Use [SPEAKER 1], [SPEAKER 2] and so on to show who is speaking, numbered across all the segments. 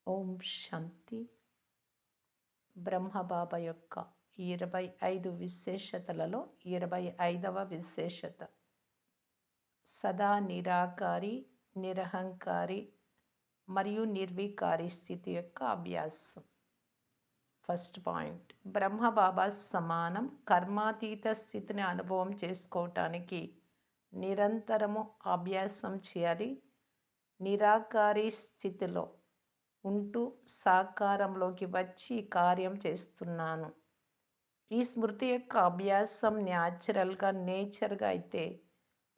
[SPEAKER 1] ఓం శాంతి. బ్రహ్మబాబా యొక్క 25 విశేషతలలో 25వ విశేషత సదా నిరాకారి, నిరహంకారి మరియు నిర్వికారి స్థితి యొక్క అభ్యాసం. ఫస్ట్ పాయింట్, బ్రహ్మబాబా సమానం కర్మాతీత స్థితిని అనుభవం చేసుకోవటానికి నిరంతరము అభ్యాసం చేయాలి. నిరాకారి స్థితిలో ఉంటూ సాకారంలోకి వచ్చి కార్యం చేస్తున్నాను. ఈ స్మృతి యొక్క అభ్యాసం నేచర్గా అయితే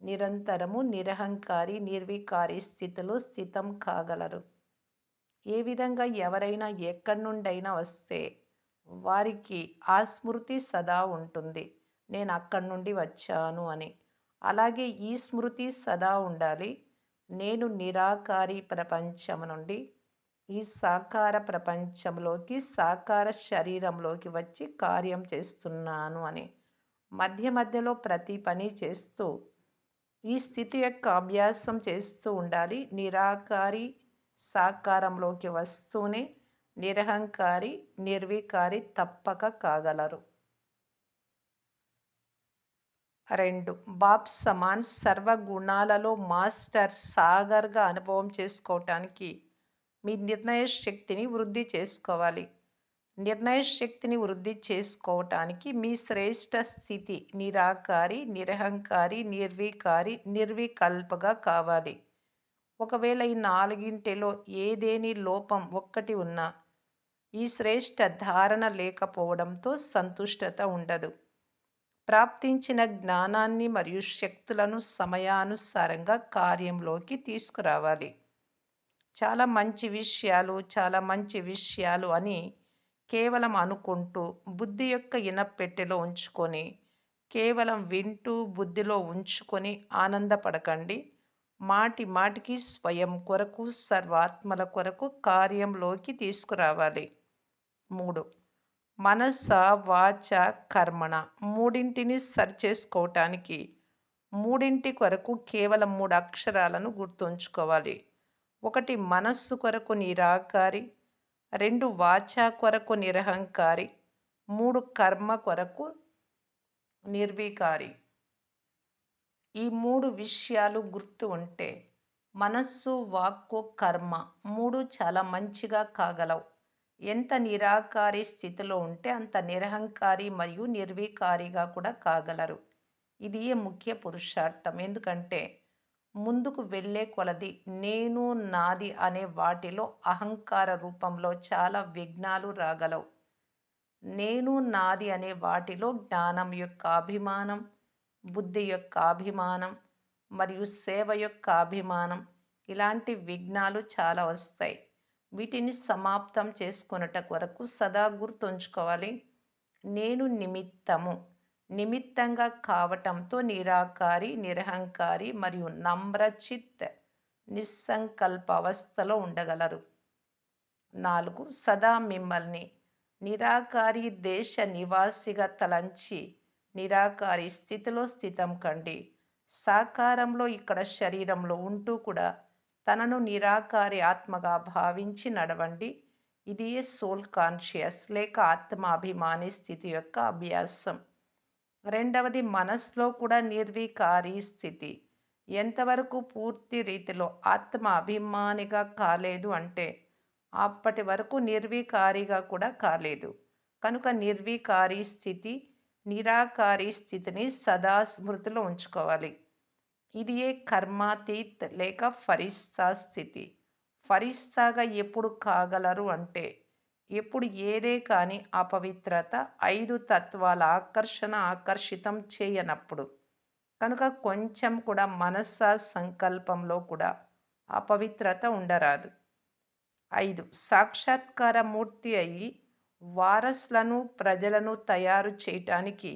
[SPEAKER 1] నిరంతరము నిరహంకారి, నిర్వికారి స్థితిలో స్థితం కాగలరు. ఏ విధంగా ఎవరైనా ఎక్కడి నుండైనా వస్తే వారికి ఆ స్మృతి సదా ఉంటుంది, నేను అక్కడి నుండి వచ్చాను అని. అలాగే ఈ స్మృతి సదా ఉండాలి, నేను నిరాకారి ప్రపంచం నుండి ఈ సాకార ప్రపంచంలోకి, సాకార శరీరంలోకి వచ్చి కార్యం చేస్తున్నాను అని. మధ్య మధ్యలో ప్రతి పని చేస్తూ ఈ స్థితి యొక్క అభ్యాసం చేస్తూ ఉండాలి. నిరాకారి సాకారంలోకి వస్తూనే నిరహంకారి, నిర్వికారి తప్పక కాగలరు. 2. బాప్ సమాన్ సర్వగుణాలలో మాస్టర్ సాగర్గా అనుభవం చేసుకోవటానికి మీ నిర్ణయ శక్తిని వృద్ధి చేసుకోవాలి. నిర్ణయ శక్తిని వృద్ధి చేసుకోవటానికి మీ శ్రేష్ట స్థితి నిరాకారి, నిరహంకారి, నిర్వికారి, నిర్వికల్పగా కావాలి. ఒకవేళ ఈ నాలుగింటిలో ఏదేని లోపం ఒక్కటి ఉన్నా ఈ శ్రేష్ట ధారణ లేకపోవడంతో సంతుష్టత ఉండదు. ప్రాప్తించిన జ్ఞానాన్ని మరియు శక్తులను సమయానుసారంగా కార్యంలోకి తీసుకురావాలి. చాలా మంచి విషయాలు అని కేవలం అనుకుంటూ బుద్ధి యొక్క ఇనప్పెట్టెలో ఉంచుకొని కేవలం వింటూ బుద్ధిలో ఉంచుకొని ఆనందపడకండి. మాటి మాటికి స్వయం కొరకు, సర్వాత్మల కొరకు కార్యంలోకి తీసుకురావాలి. 3. మనస, వాచ, కర్మణ మూడింటిని సరిచేసుకోవటానికి మూడింటి కొరకు కేవలం 3 అక్షరాలను గుర్తుంచుకోవాలి. 1 మనస్సు కొరకు నిరాకారి, 2 వాచా కొరకు నిరహంకారి, 3 కర్మ కొరకు నిర్వికారి. ఈ 3 విషయాలు గుర్తు ఉంటే మనస్సు, వాక్కు, కర్మ 3 చాలా మంచిగా కాగలవు. ఎంత నిరాకారి స్థితిలో ఉంటే అంత నిరహంకారి మరియు నిర్వికారిగా కూడా కాగలరు. ఇది ముఖ్య పురుషార్థం. ఎందుకంటే ముందుకు వెళ్ళే కొలది నేను, నాది అనే వాటిలో అహంకార రూపంలో చాలా విఘ్నాలు రాగలవు. నేను, నాది అనే వాటిలో జ్ఞానం యొక్క అభిమానం, బుద్ధి యొక్క అభిమానం మరియు సేవ యొక్క అభిమానం, ఇలాంటి విఘ్నాలు చాలా వస్తాయి. వీటిని సమాప్తం చేసుకొనుట కొరకు సదా గుర్తుంచుకోవాలి, నేను నిమిత్తంగా కావటంతో నిరాకారి, నిరహంకారి మరియు నమ్రచిత్ నిస్సంకల్ప అవస్థలో ఉండగలరు. 4. సదా మిమ్మల్ని నిరాకారి దేశ నివాసిగా తలంచి నిరాకారి స్థితిలో స్థితం కండి. సాకారంలో ఇక్కడ శరీరంలో ఉంటూ కూడా తనను నిరాకారి ఆత్మగా భావించి నడవండి. ఇది సోల్ కాన్షియస్ లేక ఆత్మాభిమాని స్థితి యొక్క అభ్యాసం. 2వది మనస్సులో కూడా నిర్వికారి స్థితి. ఎంతవరకు పూర్తి రీతిలో ఆత్మ అభిమానిగా కాలేదు అంటే అప్పటి వరకు నిర్వికారిగా కూడా కాలేదు. కనుక నిర్వికారి స్థితి, నిరాకారి స్థితిని సదా స్మృతిలో ఉంచుకోవాలి. ఇది కర్మాతీత్ లేక ఫరిస్తా స్థితి. ఫరిస్తాగా ఎప్పుడు కాగలరు అంటే ఎప్పుడు ఏదే కానీ అపవిత్రత 5 తత్వాల ఆకర్షితం చేయనప్పుడు. కనుక కొంచెం కూడా మనస్స సంకల్పంలో కూడా అపవిత్రత ఉండరాదు. 5. సాక్షాత్కార మూర్తి అయి వారసులను, ప్రజలను తయారు చేయటానికి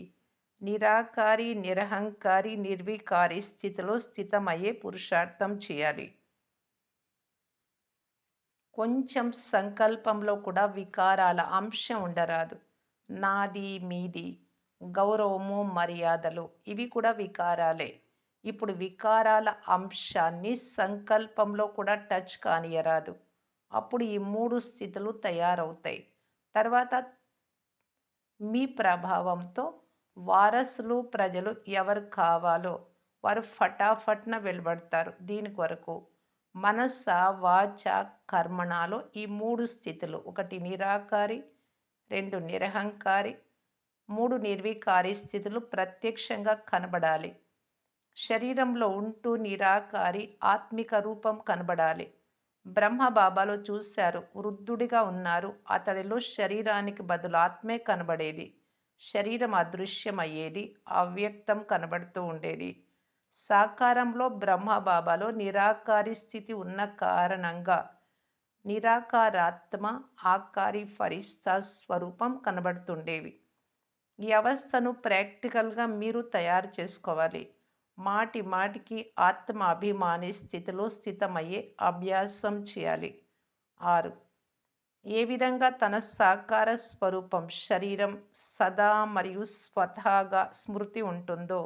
[SPEAKER 1] నిరాకారి, నిరహంకారి, నిర్వికారి స్థితిలో స్థితమయ్యే పురుషార్థం చేయాలి. కొంచెం సంకల్పంలో కూడా వికారాల అంశం ఉండరాదు. నాది, మీది, గౌరవము, మర్యాదలు ఇవి కూడా వికారాలే. ఇప్పుడు వికారాల అంశాన్ని సంకల్పంలో కూడా టచ్ కానియరాదు. అప్పుడు ఈ 3 స్థితులు తయారవుతాయి. తర్వాత మీ ప్రభావంతో వారసులు, ప్రజలు ఎవరు కావాలో వారు ఫటాఫట్‌న వెలువడతారు. దీని కొరకు మనస్స, వాచ, కర్మణలో ఈ 3 స్థితులు 1 నిరాకారి, 2 నిరహంకారి, 3 నిర్వికారి స్థితులు ప్రత్యక్షంగా కనబడాలి. శరీరంలో ఉంటూ నిరాకారి ఆత్మిక రూపం కనబడాలి. బ్రహ్మ బాబాలో చూశారు, వృద్ధుడిగా ఉన్నారు. అతడిలో శరీరానికి బదులు ఆత్మే కనబడేది. శరీరం అదృశ్యమయ్యేది, అవ్యక్తం కనబడుతూ ఉండేది. సాకారంలో బ్రహ్మ బాబాలో నిరాకారి స్థితి ఉన్న కారణంగా నిరాకారాత్మ, ఆకారి ఫరిస్తా స్వరూపం కనబడుతుండేవి. ఈ అవస్థను ప్రాక్టికల్గా మీరు తయారు చేసుకోవాలి. మాటి మాటికి ఆత్మ అభిమాని స్థితిలో స్థితమయ్యే అభ్యాసం చేయాలి. 6. ఏ విధంగా తన సాకార స్వరూపం శరీరం సదా మరియు స్వతహాగా స్మృతి ఉంటుందో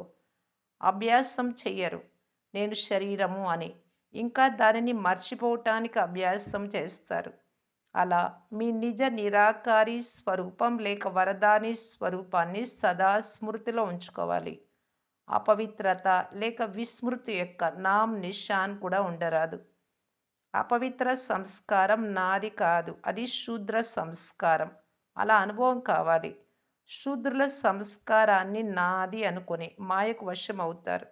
[SPEAKER 1] అభ్యాసం చెయ్యరు. నేను శరీరము అని. ఇంకా దానిని మర్చిపోవటానికి అభ్యాసం చేస్తారు. అలా మీ నిజ నిరాకారి స్వరూపం లేక వరదాని స్వరూపాన్ని సదా స్మృతిలో ఉంచుకోవాలి. అపవిత్రత లేక విస్మృతి యొక్క నామ్ నిషాన్ కూడా ఉండరాదు. అపవిత్ర సంస్కారం నాది కాదు, అది శూద్ర సంస్కారం. అలా అనుభవం కావాలి. శూద్రుల సంస్కారాన్ని నాది అనుకొని మాయకు వశం అవుతారు.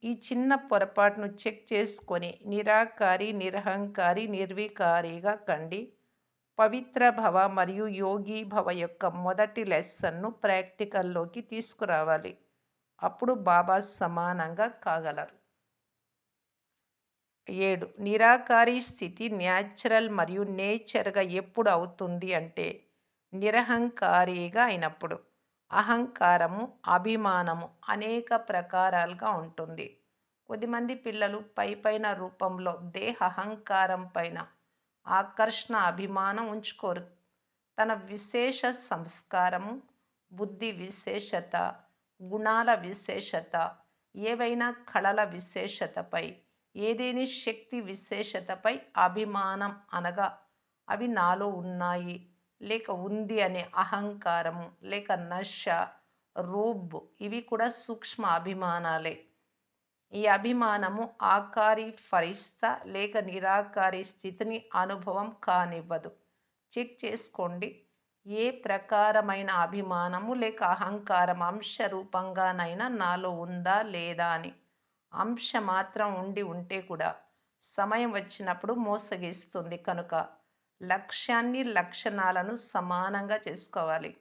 [SPEAKER 1] ఈ చిన్న పొరపాటును చెక్ చేసుకొని నిరాకారి, నిరహంకారి, నిర్వికారిగా కండి. పవిత్ర భవ మరియు యోగి భవ యొక్క మొదటి లెసన్ను ప్రాక్టికల్లోకి తీసుకురావాలి. అప్పుడు బాబా సమానంగా కాగలరు. 7. నిరాకారి స్థితి న్యాచురల్ మరియు నేచర్గా ఎప్పుడు అవుతుంది అంటే నిరహంకారిగా అయినప్పుడు. అహంకారము, అభిమానము అనేక ప్రకారాలుగా ఉంటుంది. కొద్దిమంది పిల్లలు పైపైన రూపంలో దేహ అహంకారం పైన ఆకర్షణ, అభిమానం ఉంచుకోరు. తన విశేష సంస్కారము, బుద్ధి విశేషత, గుణాల విశేషత, ఏవైనా కళల విశేషతపై, ఏదేని శక్తి విశేషతపై అభిమానం అనగా అవి నాలో ఉన్నాయి లేక ఉంది అనే అహంకారము లేక నశ, రోబ్ ఇవి కూడా సూక్ష్మ అభిమానాలే. ఈ అభిమానము ఆకారి ఫరిస్తా లేక నిరాకారి స్థితిని అనుభవం కానివ్వదు. చెక్ చేసుకోండి. ఏ ప్రకారమైన అభిమానము లేక అహంకారం అంశ రూపంగానైనా నాలో ఉందా లేదా అని. అంశ మాత్రం ఉండి ఉంటే కూడా సమయం వచ్చినప్పుడు మోసగిస్తుంది. కనుక లక్ష్యాన్ని, లక్షణాలను సమానంగా చేసుకోవాలి.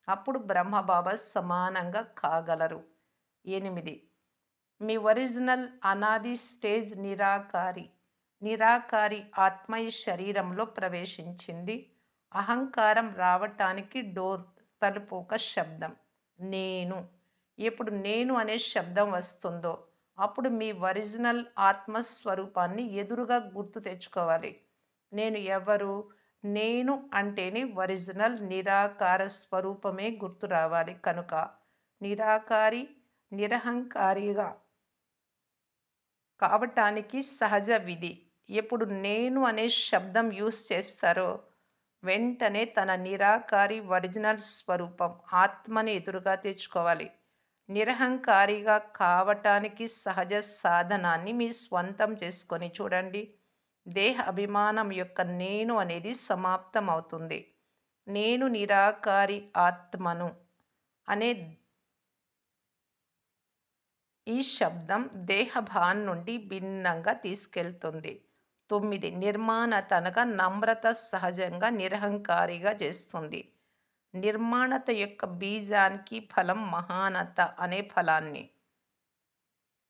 [SPEAKER 1] అప్పుడు బ్రహ్మబాబా సమానంగా కాగలరు. 8. మీ ఒరిజినల్ అనాది స్టేజ్ నిరాకారి. నిరాకారి ఆత్మ ఈ శరీరంలో ప్రవేశించింది. అహంకారం రావటానికి డోర్, తలుపు ఒక శబ్దం నేను. ఎప్పుడు నేను అనే శబ్దం వస్తుందో అప్పుడు మీ ఒరిజినల్ ఆత్మస్వరూపాన్ని ఎదురుగా గుర్తు తెచ్చుకోవాలి. నేను ఎవరు? నేను అంటేనే ఒరిజినల్ నిరాకార స్వరూపమే గుర్తు రావాలి. కనుక నిరాకారి, నిరహంకారిగా కావటానికి సహజ విధి. ఎప్పుడు నేను అనే శబ్దం యూస్ చేస్తారో వెంటనే తన నిరాకారి ఒరిజినల్ స్వరూపం ఆత్మని ఎదురుగా తెచ్చుకోవాలి. నిరహంకారిగా కావటానికి సహజ సాధనాన్ని మీ స్వంతం చేసుకొని చూడండి. దేహ అభిమానం యొక్క నేను అనేది సమాప్తం అవుతుంది. నేను నిరాకారి ఆత్మను అనే ఈ శబ్దం దేహభాన్ నుండి భిన్నంగా తీసుకెళ్తుంది. 9. నిర్మాణత అనగా నమ్రత సహజంగా నిరహంకారిగా చేస్తుంది. నిర్మాణత యొక్క బీజానికి ఫలం మహానత అనే ఫలాన్ని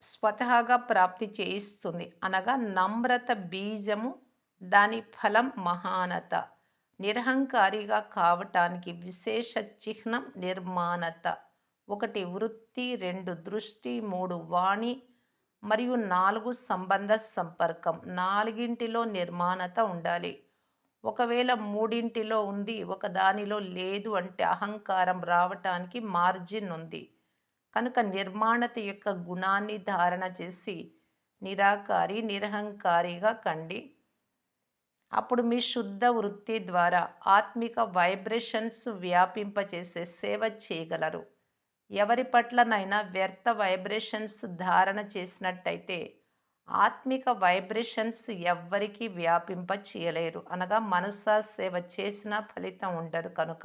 [SPEAKER 1] స్వతహాగా ప్రాప్తి చేయిస్తుంది. అనగా నమ్రత బీజము, దాని ఫలం మహానత. నిరహంకారిగా కావటానికి విశేష చిహ్నం నిర్మాణత. 1 వృత్తి, 2 దృష్టి, 3 వాణి మరియు 4 సంబంధ సంపర్కం. నాలుగింటిలో నిర్మాణత ఉండాలి. ఒకవేళ మూడింటిలో ఉంది, ఒకదానిలో లేదు అంటే అహంకారం రావటానికి మార్జిన్ ఉంది. కనుక నిర్మాణత యొక్క గుణాన్ని ధారణ చేసి నిరాకారి, నిరహంకారిగా కండి. అప్పుడు మీ శుద్ధ వృత్తి ద్వారా ఆత్మిక వైబ్రేషన్స్ వ్యాపింపచేసే సేవ చేయగలరు. ఎవరి పట్లనైనా వ్యర్థ వైబ్రేషన్స్ ధారణ చేసినట్టయితే ఆత్మిక వైబ్రేషన్స్ ఎవ్వరికీ వ్యాపింప చేయలేరు. అనగా మనసా సేవ చేసిన ఫలితం ఉండదు కనుక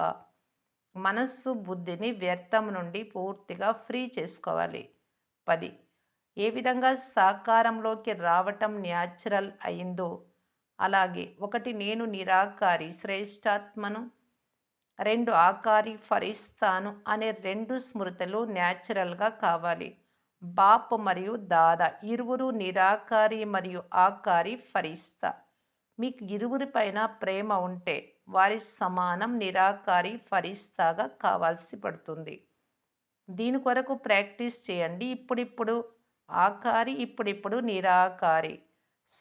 [SPEAKER 1] మనస్సు బుద్ధిని వ్యర్థం నుండి పూర్తిగా ఫ్రీ చేసుకోవాలి. 10. ఏ విధంగా సాకారంలోకి రావటం న్యాచురల్ అయిందో అలాగే ఒకటి నేను నిరాకారి శ్రేష్టాత్మను, 2 ఆకారి ఫరిస్తాను అనే 2 స్మృతులు న్యాచురల్‌గా కావాలి. బాప్ మరియు దాదా ఇరువురు నిరాకారి మరియు ఆకారి ఫరిస్తా. మీకు ఇరువురిపైన ప్రేమ ఉంటే వారి సమానం నిరాకారి ఫరిస్తాగా కావాల్సి పడుతుంది. దీని కొరకు ప్రాక్టీస్ చేయండి. ఇప్పుడిప్పుడు ఆకారి, ఇప్పుడిప్పుడు నిరాకారి.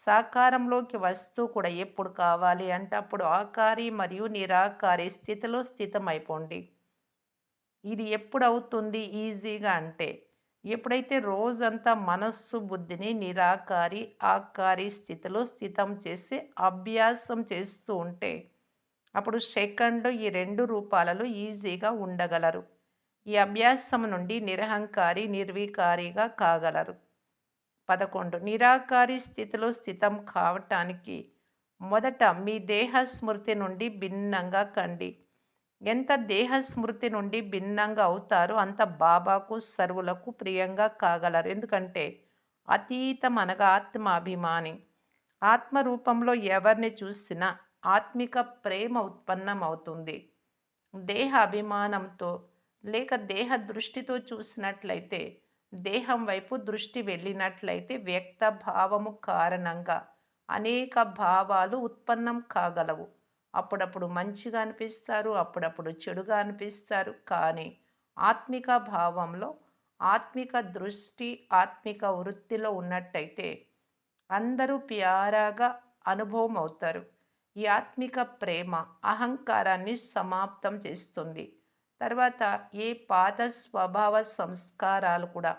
[SPEAKER 1] సాకారంలోకి వస్తూ కూడా ఎప్పుడు కావాలి అంటే అప్పుడు ఆకారి మరియు నిరాకారి స్థితిలో స్థితమైపోండి. ఇది ఎప్పుడవుతుంది ఈజీగా అంటే, ఎప్పుడైతే రోజంతా మనస్సు, బుద్ధిని నిరాకారి, ఆకారి స్థితిలో స్థితం చేసి అభ్యాసం చేస్తూ ఉంటే, అప్పుడు సెకండ్ ఈ 2 రూపాలలో ఈజీగా ఉండగలరు. ఈ అభ్యాసం నుండి నిరహంకారి, నిర్వికారిగా కాగలరు. 11. నిరాకారి స్థితిలో స్థితం కావటానికి మొదట మీ దేహ స్మృతి నుండి భిన్నంగా కండి. ఎంత దేహ స్మృతి నుండి భిన్నంగా అవుతారో అంత బాబాకు సర్వులకు ప్రియంగా కాగలరు. ఎందుకంటే అతీతం అనగా ఆత్మాభిమాని. ఆత్మ రూపంలో ఎవరిని చూసినా ఆత్మిక ప్రేమ ఉత్పన్నమవుతుంది. దేహ అభిమానంతో లేక దేహ దృష్టితో చూసినట్లయితే దేహం వైపు దృష్టి వెళ్ళినట్లయితే వ్యక్త భావము కారణంగా అనేక భావాలు ఉత్పన్నం కాగలవు. అప్పుడప్పుడు మంచిగా అనిపిస్తారు, అప్పుడప్పుడు చెడుగా అనిపిస్తారు. కానీ ఆత్మిక భావంలో ఆత్మిక దృష్టి ఆత్మిక వృత్తిలో ఉన్నట్టయితే అందరూ ప్యారాగా అనుభవం అవుతారు. ఈ ఆత్మిక ప్రేమ అహంకారాన్ని సమాప్తం చేస్తుంది. తర్వాత ఏ పాత స్వభావ సంస్కారాలు కూడా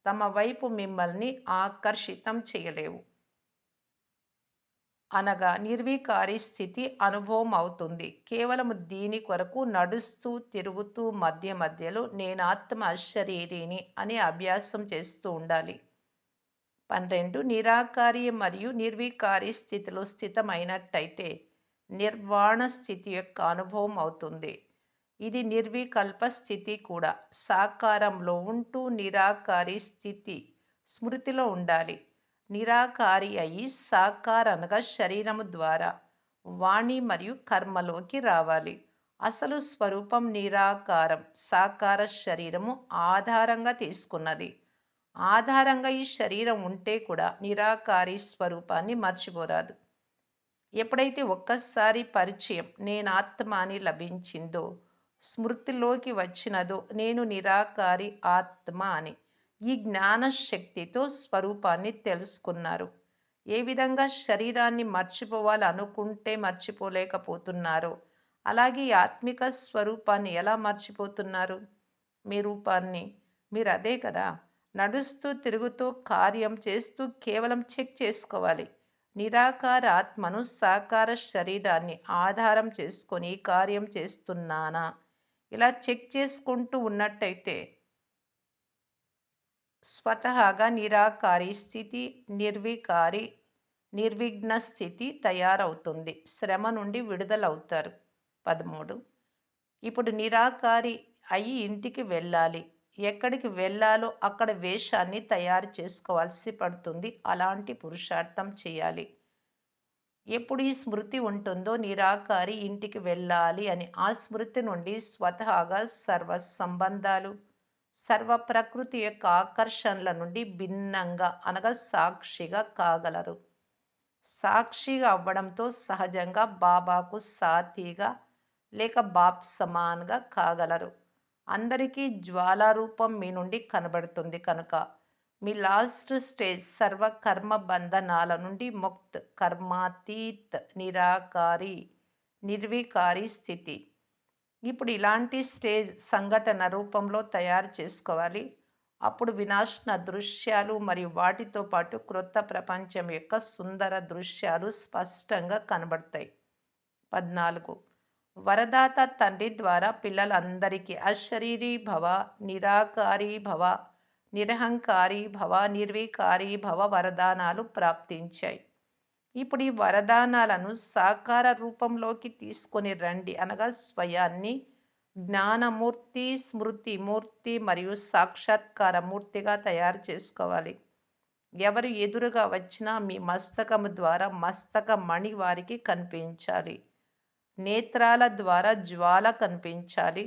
[SPEAKER 1] తమ వైపు మిమ్మల్ని ఆకర్షితం చేయలేవు. అనగా నిర్వికారి స్థితి అనుభవం అవుతుంది. కేవలం దీని కొరకు నడుస్తూ, తిరుగుతూ మధ్య మధ్యలో నేనాత్మ అశరీరిని అని అభ్యాసం చేస్తూ ఉండాలి. 12. నిరాకారి మరియు నిర్వికారి స్థితిలో స్థితమైనట్టయితే నిర్వాణ స్థితి యొక్క అనుభవం అవుతుంది. ఇది నిర్వికల్ప స్థితి కూడా. సాకారంలో ఉంటూ నిరాకారి స్థితి స్మృతిలో ఉండాలి. నిరాకారి అయి సాకార అనగా శరీరము ద్వారా వాణి మరియు కర్మలోకి రావాలి. అసలు స్వరూపం నిరాకారం, సాకార శరీరము ఆధారంగా తీసుకున్నది. ఆధారంగా ఈ శరీరం ఉంటే కూడా నిరాకారి స్వరూపాన్ని మర్చిపోరాదు. ఎప్పుడైతే ఒక్కసారి పరిచయం నేను ఆత్మ అని లభించిందో, స్మృతిలోకి వచ్చినదో నేను నిరాకారి ఆత్మ అని ఈ జ్ఞాన శక్తితో స్వరూపాన్ని తెలుసుకున్నారు. ఏ విధంగా శరీరాన్ని మర్చిపోవాలి అనుకుంటే మర్చిపోలేకపోతున్నారో అలాగే ఈ ఆత్మిక స్వరూపాన్ని ఎలా మర్చిపోతున్నారు? మీ రూపాన్ని మీరు అదే కదా. నడుస్తూ తిరుగుతూ కార్యం చేస్తూ కేవలం చెక్ చేసుకోవాలి. నిరాకార ఆత్మను సాకార శరీరాన్ని ఆధారం చేసుకొని ఈ కార్యం చేస్తున్నానా? ఇలా చెక్ చేసుకుంటూ ఉన్నట్టయితే స్వతహాగా నిరాకారి స్థితి, నిర్వికారి, నిర్విఘ్న స్థితి తయారవుతుంది. శ్రమ నుండి విడుదలవుతారు. 13. ఇప్పుడు నిరాకారి అయి ఇంటికి వెళ్ళాలి. ఎక్కడికి వెళ్ళాలో అక్కడ వేషాన్ని తయారు చేసుకోవాల్సి పడుతుంది. అలాంటి పురుషార్థం చేయాలి. ఎప్పుడు ఈ స్మృతి ఉంటుందో నిరాకారి ఇంటికి వెళ్ళాలి అని ఆ స్మృతి నుండి స్వతహాగా సర్వ సంబంధాలు సర్వ ప్రకృతి యొక్క ఆకర్షణల నుండి భిన్నంగా అనగా సాక్షిగా కాగలరు. సాక్షిగా అవ్వడంతో సహజంగా బాబాకు సాథీగా లేక బాప్ సమాన్గా కాగలరు. అందరికీ జ్వాలారూపం మీ నుండి కనబడుతుంది కనుక మీ లాస్ట్ స్టేజ్ సర్వ కర్మ బంధనాల నుండి ముక్త్ కర్మాతీత్ నిరాకారి నిర్వికారి స్థితి. ఇప్పుడు ఇలాంటి స్టేజ్ సంఘటన రూపంలో తయారు చేసుకోవాలి. అప్పుడు వినాశన దృశ్యాలు మరియు వాటితో పాటు క్రొత్త ప్రపంచం యొక్క సుందర దృశ్యాలు స్పష్టంగా కనబడతాయి. 14. వరదాత తండ్రి ద్వారా పిల్లలందరికీ అశరీరీ భవ, నిరాకారీ భవ, నిరహంకారీ భవ, నిర్వికారీ భవ వరదానాలు ప్రాప్తించాయి. ఇప్పుడు ఈ వరదానాలను సాకార రూపంలోకి తీసుకొని రండి అనగా స్వయాన్ని జ్ఞానమూర్తి, స్మృతిమూర్తి మరియు సాక్షాత్కార మూర్తిగా తయారు చేసుకోవాలి. ఎవరు ఎదురుగా వచ్చినా మీ మస్తకము ద్వారా మస్తక మణి వారికి కనిపించాలి. నేత్రాల ద్వారా జ్వాల కనిపించాలి.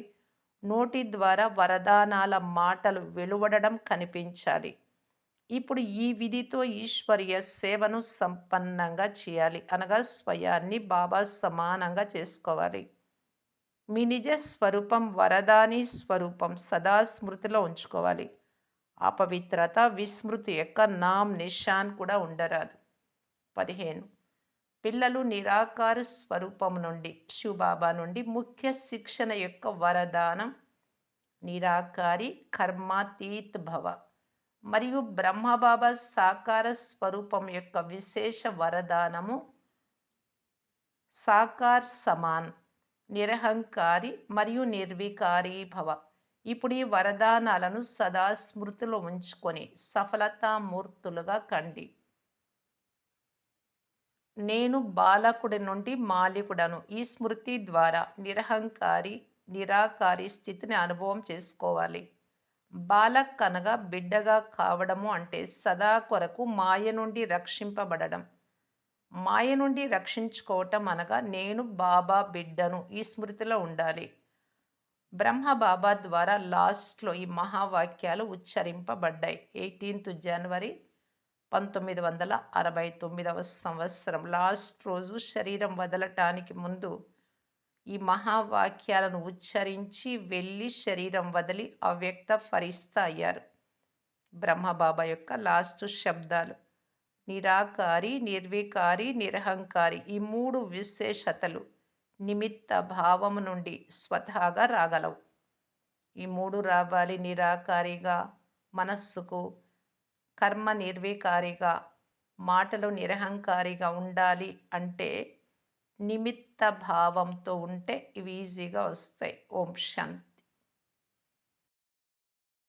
[SPEAKER 1] నోటి ద్వారా వరదానాల మాటలు వెలువడడం కనిపించాలి. ఇప్పుడు ఈ విధితో ఈశ్వరీయ సేవను సంపన్నంగా చేయాలి అనగా స్వయాన్ని బాబా సమానంగా చేసుకోవాలి. మీ నిజ స్వరూపం వరదాని స్వరూపం సదా స్మృతిలో ఉంచుకోవాలి. అపవిత్రత విస్మృతి యొక్క నామ్ నిషాన్ కూడా ఉండరాదు. 15. పిల్లలు నిరాకార స్వరూపం నుండి శివబాబా నుండి ముఖ్య శిక్షణ యొక్క వరదానం నిరాకారి కర్మాతీత్ భవ మరియు బ్రహ్మబాబా సాకార స్వరూపం యొక్క విశేష వరదానము సాకార్ సమాన్ నిరహంకారి మరియు నిర్వికారీ భవ. ఇప్పుడు ఈ వరదానాలను సదా స్మృతిలో ఉంచుకొని సఫలతామూర్తులుగా కండి. నేను బాలకుడి నుండి మాలికుడను. ఈ స్మృతి ద్వారా నిరహంకారి నిరాకారి స్థితిని అనుభవం చేసుకోవాలి. బాలక్ అనగా బిడ్డగా కావడము అంటే సదా కొరకు మాయ నుండి రక్షింపబడడం. మాయ నుండి రక్షించుకోవటం అనగా నేను బాబా బిడ్డను ఈ స్మృతిలో ఉండాలి. బ్రహ్మ బాబా ద్వారా లాస్ట్లో ఈ మహావాక్యాలు ఉచ్చరింపబడ్డాయి. 18th జనవరి 1969 సంవత్సరం లాస్ట్ రోజు శరీరం వదలటానికి ముందు ఈ మహావాక్యాలను ఉచ్చరించి వెళ్ళి శరీరం వదిలి అవ్యక్త ఫరిస్తా అయ్యారు. బ్రహ్మబాబా యొక్క లాస్ట్ శబ్దాలు నిరాకారి నిర్వికారి నిరహంకారి ఈ మూడు విశేషతలు నిమిత్త భావము నుండి స్వతహాగా రాగలవు. ఈ మూడు రావాలి. నిరాకారిగా మనస్సుకు, కర్మ నిర్వికారిగా, మాటలు నిరహంకారిగా ఉండాలి అంటే నిమిత్త భావంతో ఉంటే ఇవి ఈజీగా వస్తాయి. ఓం శాంతి.